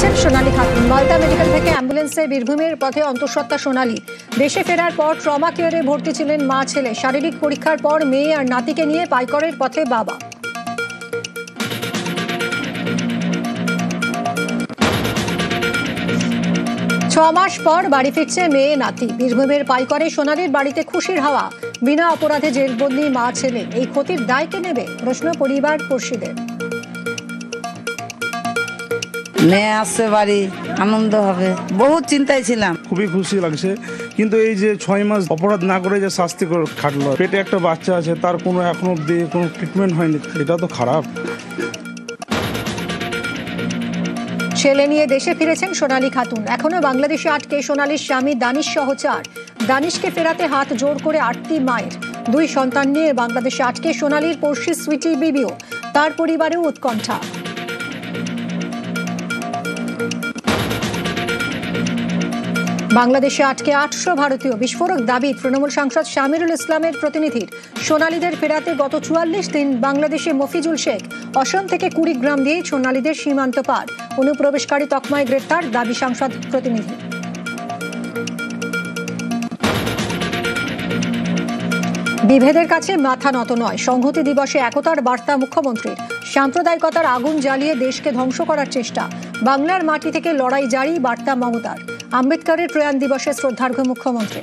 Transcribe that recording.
ফিরছেন সোনালী খাতুন। মালদা মেডিকেল থেকে অ্যাম্বুলেন্সে বীরভূমের পথে অন্তঃসত্ত্বা সোনালী। দেশে ফেরার পর ট্রমা কেয়ারে ভর্তি ছিলেন মা ছেলে। শারীরিক পরীক্ষার পর মেয়ে আর নাতিকে নিয়ে পাইকরের পথে বাবা। ছ মাস পর বাড়ি ফিরছে মেয়ে নাতি। বীরভূমের পাইকরে সোনালীর বাড়িতে খুশির হাওয়া। বিনা অপরাধে জেলবন্দি মা ছেলে। এই ক্ষতির দায় কে নেবে, প্রশ্ন পরিবার পড়শিদের। মেয়ে আসছে বাড়ি, আনন্দ হবে, বহুত চিন্তায় ছিলাম। খুবই খুশি লাগছে, কিন্তু এই যে 6 মাস অপরাধ না করে যে শাস্তি করে খাটলো, পেটে একটা বাচ্চা আছে, তার কোনো এখনো অব্দি কোনো ট্রিটমেন্ট হয়নি, এটা তো খারাপ। ছেলে নিয়ে দেশে ফিরেছেন সোনালী খাতুন। এখনো বাংলাদেশে আটকে সোনালীর স্বামী দানিশ সহ 4। দানিশকে ফেরাতে হাত জোর করে আরতি মায়ের। 2 সন্তান নিয়ে বাংলাদেশে আটকে সোনালীর পড়শি সুইটি বিবিও। তার পরিবারেও উৎকণ্ঠা। বাংলাদেশে আটকে 800 ভারতীয়। বিস্ফোরক দাবি তৃণমূল সাংসদ শামিরুল ইসলামের প্রতিনিধির। সোনালীদের ফেরাতে গত 44 দিন বাংলাদেশে মফিজুল শেখ। অসম থেকে কুড়িগ্রাম দিয়ে সোনালীদের সীমান্ত পার। অনুপ্রবেশকারী তকমায় গ্রেফতার, দাবি সাংসদ প্রতিনিধি। বিভেদের কাছে মাথা নত নয়। সংহতি দিবসে একতার বার্তা মুখ্যমন্ত্রীর। সাম্প্রদায়িকতার আগুন জ্বালিয়ে দেশকে ধ্বংস করার চেষ্টা। বাংলার মাটি থেকে লড়াই জারি, বার্তা মমতার। আম্বেদকরের প্রয়াণ দিবসে শ্রদ্ধার্ঘ্য মুখ্যমন্ত্রী।